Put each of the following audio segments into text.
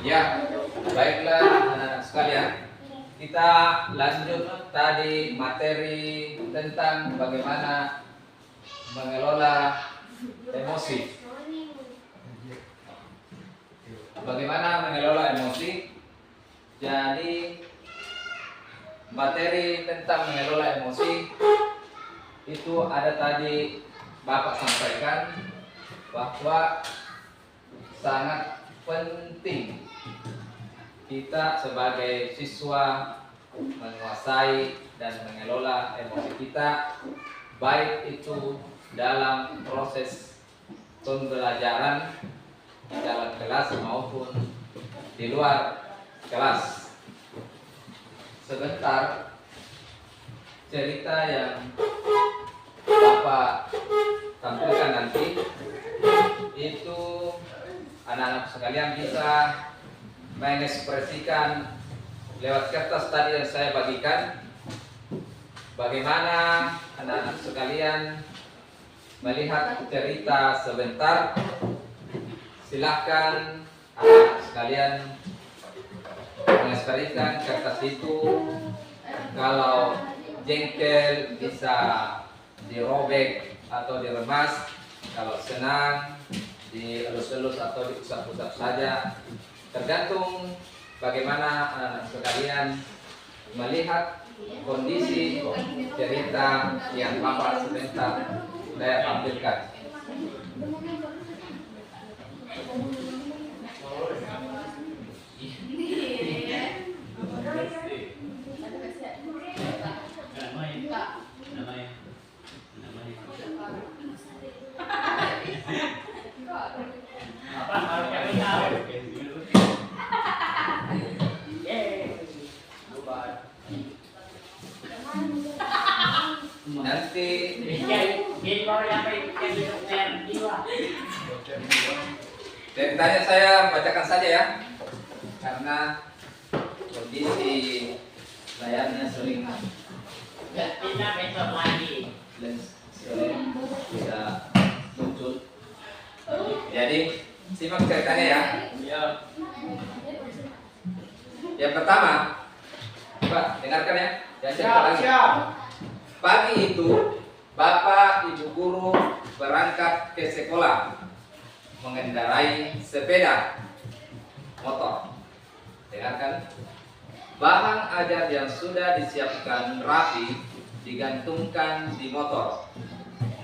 Ya, baiklah anak-anak sekalian. Kita lanjut tadi materi tentang bagaimana mengelola emosi. Bagaimana mengelola emosi? Jadi materi tentang mengelola emosi itu ada tadi Bapak sampaikan bahwa sangat penting kita sebagai siswa menguasai dan mengelola emosi kita, baik itu dalam proses pembelajaran di dalam kelas maupun di luar kelas. Sebentar, cerita yang Bapak tampilkan nanti itu anak-anak sekalian bisa mengekspresikan lewat kertas tadi yang saya bagikan. Bagaimana anak-anak sekalian melihat cerita sebentar? Silahkan anak-anak sekalian mengekspresikan kertas itu. Kalau jengkel bisa dirobek atau diremas, kalau senang dielus-elus atau diusap-usap saja, tergantung bagaimana anak-anak sekalian melihat kondisi cerita yang Bapak sebentar saya tampilkan. Nanti ceritanya saya bacakan saja ya, karena kondisi layarnya sering bisa muncul. Jadi simak ceritanya ya. Yang pertama, Pak dengarkan ya. Siap. Pagi itu Bapak Ibu guru berangkat ke sekolah mengendarai sepeda motor. Dengarkan. Bahan ajar yang sudah disiapkan rapi digantungkan di motor.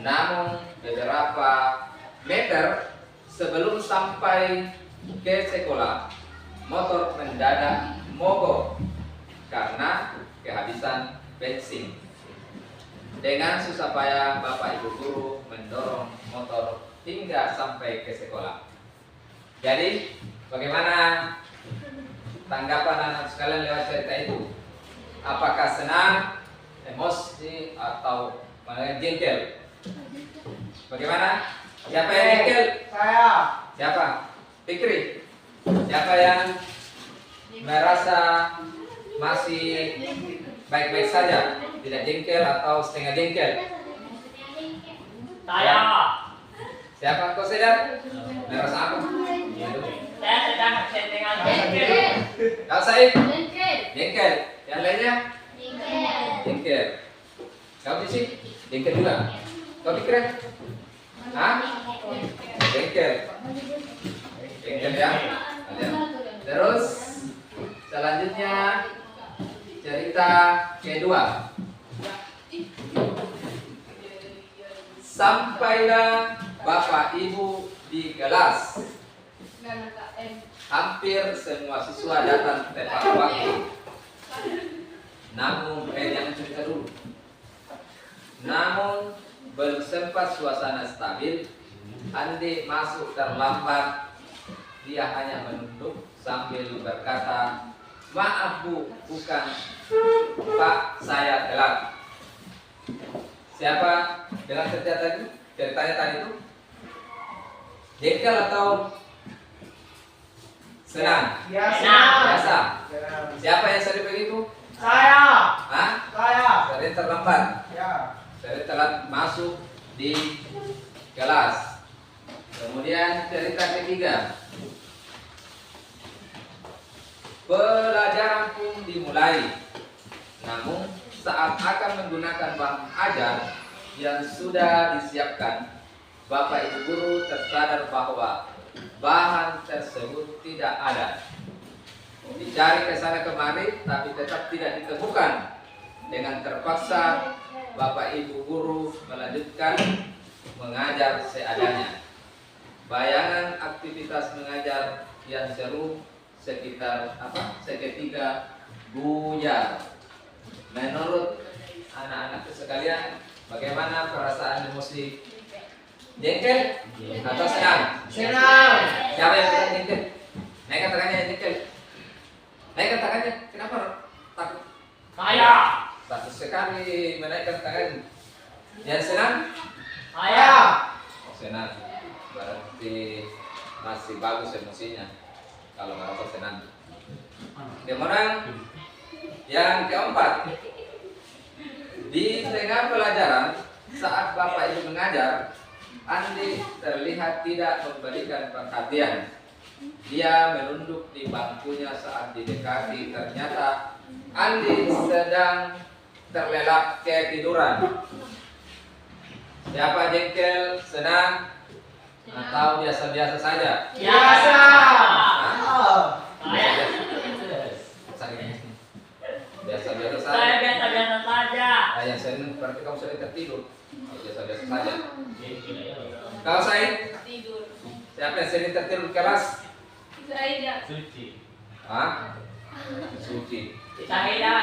Namun beberapa meter sebelum sampai ke sekolah, motor mendadak mogok karena kehabisan bensin. Dengan susah payah Bapak Ibu guru mendorong motor hingga sampai ke sekolah. Jadi bagaimana tanggapan anak sekalian lewat cerita itu? Apakah senang, emosi, atau malah jengkel? Bagaimana? Siapa yang jengkel? Saya. Siapa? Fikri. Siapa yang merasa masih baik-baik saja, tidak jengkel atau setengah jengkel? Saya. Siapa? Kau sedar? Merasa apa? Saya sedang setengah jengkel. Kau Said? Jengkel. Yang lainnya? Jengkel. Kau Bisi? Jengkel juga. Kau Fikri? Hah? Jengkel. Jengkel ya? Terus selanjutnya cerita kedua. Sampailah Bapak Ibu di kelas. Hampir semua siswa datang tepat waktu. Namun jangan cerita dulu. Namun belum sempat suasana stabil, Andi masuk terlambat. Dia hanya menunduk sambil berkata, "Maaf Bu, bukan Pak, saya telat." Siapa dengan cerita tadi? Ceritanya tadi itu jengkel atau senang? Biasa. Siapa yang sering begitu? Saya. Hah? Saya. Sering terlambat. Ya. Sering telat masuk di kelas. Kemudian cerita ketiga. Pelajaran pun dimulai. Namun saat akan menggunakan bahan ajar yang sudah disiapkan, Bapak Ibu guru tersadar bahwa bahan tersebut tidak ada. Dicari ke sana kemari tapi tetap tidak ditemukan. Dengan terpaksa Bapak Ibu guru melanjutkan mengajar seadanya. Bayangan aktivitas mengajar yang seru seketika buyar. Menurut anak-anak sekalian, bagaimana perasaan emosi? Jengkel atau senang? Senang. Siapa yang bilang jengkel? Naikkan tangannya jengkel. Naikkan tangannya. Kenapa takut? Saya. Takut sekali menaikkan tangan. Yang senang? Saya. Oh, senang. Berarti masih bagus emosinya. Kalau merasa senang. Kemudian yang keempat, di tengah pelajaran saat Bapak Ibu mengajar, Andi terlihat tidak memberikan perhatian. Dia menunduk di bangkunya saat didekati. Ternyata Andi sedang terlelap ketiduran. Siapa jengkel, senang, atau biasa-biasa saja? Biasa. Saya biasa-biasa saja. Saya biasa-biasa saja. Nah, yang senang berarti kamu sering tertidur. Biasa-biasa saja. Kalau saya Tidur. siapa yang sering tertidur di kelas? Saya. Suci. Hah? Suci. Saya.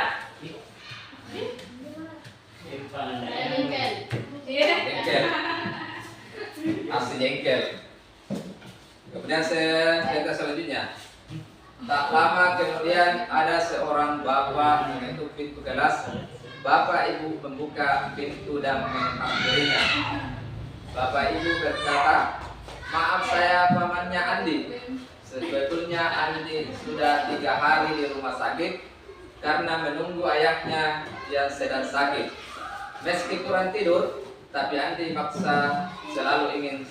Saya jengkel. Iya. Jengkel. Asli jengkel. Kemudian cerita selanjutnya. Tak lama kemudian ada seorang bapak mengetuk pintu kelas. Bapak Ibu membuka pintu dan menghampirinya. Bapak Ibu berkata, maaf saya pamannya Andi. Sebetulnya Andi sudah 3 hari di rumah sakit karena menunggu ayahnya yang sedang sakit. Meski kurang tidur, tapi Andi maksa selalu ingin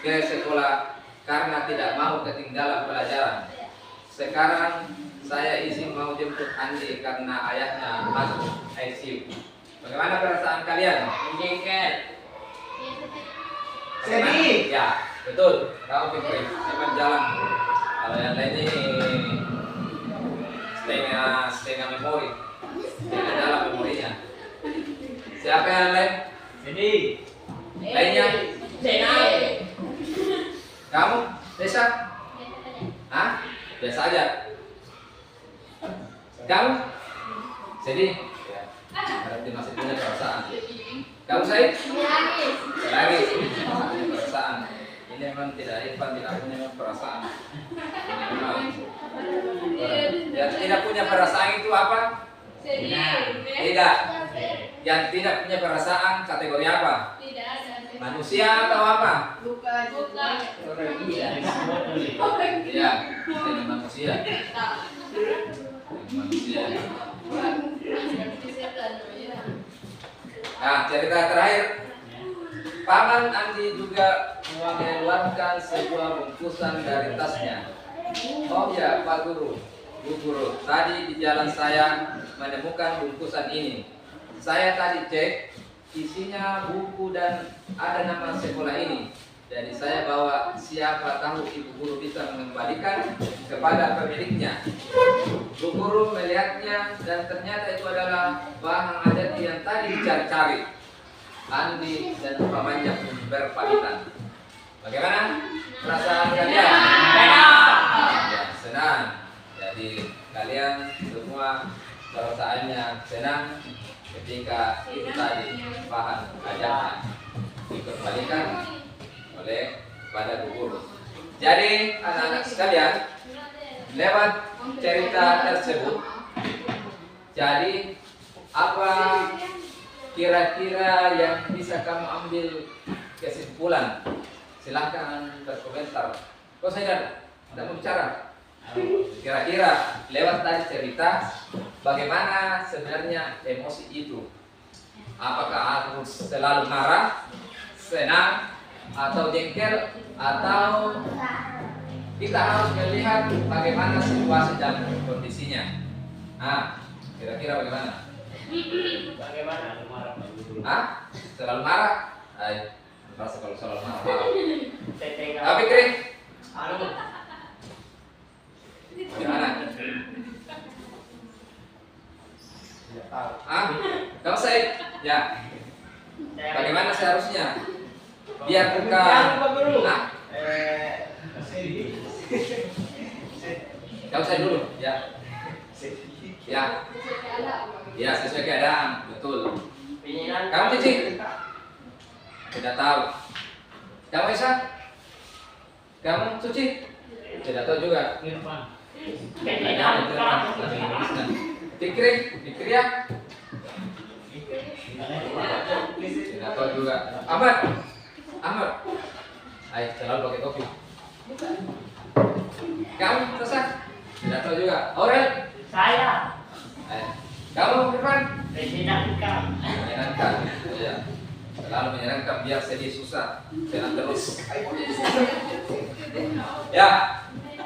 ke sekolah karena tidak mau ketinggalan pelajaran. Sekarang saya izin mau jemput Andi karena ayahnya masuk ICU. Bagaimana perasaan kalian? Jengkel. Sedih. Ya, betul. Kamu pikir memang jalan. Kalau yang lain ini setengah memori, setengah dalam memorinya. Siapa yang lain? Sedih. Lainnya? Senang. Kamu, Desa? Hah? Biasa aja. Kamu? Sedih? Ya. Berarti masih punya perasaan. Kamu Said? Lagi perasaan. Ini memang tidak Irfan, tidak punya perasaan. Ini memang yang tidak punya perasaan itu apa? Tidak. Yang tidak punya perasaan kategori apa? Tidak ada. Manusia atau apa? Bukan. Iya, ini manusia. Manusia. Nah, cerita terakhir. Paman Andi juga mengeluarkan sebuah bungkusan dari tasnya. Oh ya, Pak Guru, Bu Guru, tadi di jalan saya menemukan bungkusan ini. Saya tadi cek, isinya buku dan ada nama sekolah ini. Jadi saya bawa, siapa tahu Ibu Guru bisa mengembalikan kepada pemiliknya. Bu Guru melihatnya dan ternyata itu adalah bahan adat yang tadi dicari-cari. Andi dan pamannya pun berpamitan. Bagaimana perasaan kalian? Ya, senang. Jadi kalian semua perasaannya senang ketika itu tadi bahan adatnya dikembalikan oleh pada guru. Jadi anak-anak sekalian, lewat cerita tersebut, jadi apa kira-kira yang bisa kamu ambil kesimpulan? Silahkan berkomentar. Kok saya tidak mau bicara? Kira-kira lewat tadi cerita, bagaimana sebenarnya emosi itu? Apakah harus selalu marah, senang, atau jengkel, atau kita harus melihat bagaimana situasi dan kondisinya. Nah, kira-kira bagaimana? Bagaimana marah Pak Guru? Ah, selalu marah? Merasa kalau selalu marah. Teteh Tapi kering? anu Gimana? tidak tahu. Ah, kamu Said? Ya. Bagaimana seharusnya? Biar bukan. Pak Guru. Ah, Sedih. kamu Said dulu. Ya. Ya. Ya, sesuai keadaan. Betul. Pilihan Kamu Cici? Tidak tahu. Kamu Isa? Kamu Suci? Tidak tahu juga. Pilihan Fikri? Fikri ya? Tidak tahu juga. Ahmad? Ahmad? Ayo, selalu pakai kopi. Kamu Sasa? Tidak tahu juga. Aurel? saya Ayo. Kamu Irfan? menyenangkan. Menyenangkan. Ya. Selalu menyenangkan biar sedih susah. Senang terus. Ya.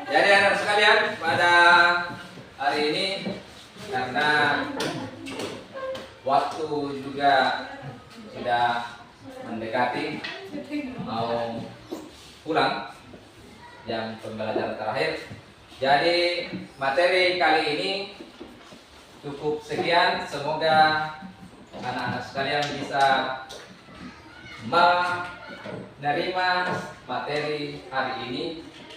Jadi anak sekalian, pada hari ini karena waktu juga sudah mendekati mau pulang jam pembelajaran terakhir. Jadi materi kali ini cukup sekian. Semoga anak-anak sekalian bisa menerima materi hari ini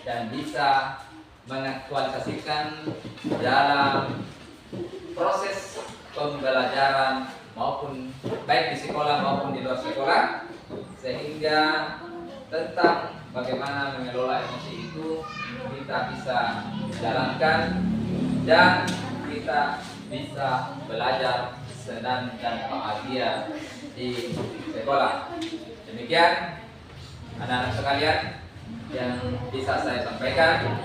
dan bisa mengaktualisasikan dalam proses pembelajaran maupun baik di sekolah maupun di luar sekolah, sehingga tentang bagaimana mengelola emosi itu kita bisa jalankan dan kita bisa belajar senang dan bahagia di sekolah. Demikian anak-anak sekalian yang bisa saya sampaikan.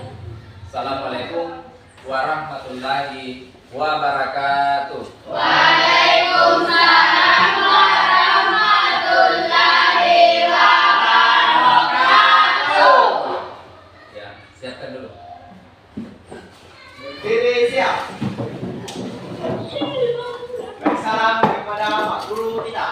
Assalamualaikum warahmatullahi wabarakatuh. Waalaikumsalam warahmatullahi wabarakatuh. Ya, siapkan dulu. Berdiri siap. Beri salam kepada Pak Guru kita.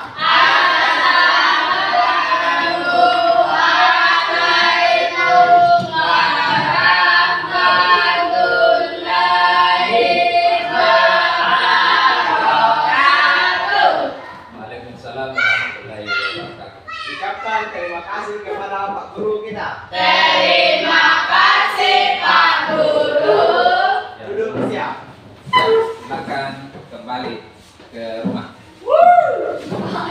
Waalaikumsalam warahmatullahi wabarakatuh. Ucapkan terima kasih kepada Pak Guru kita. Terima kasih Pak Guru. Ya, Duduk siap. silakan kembali ke rumah.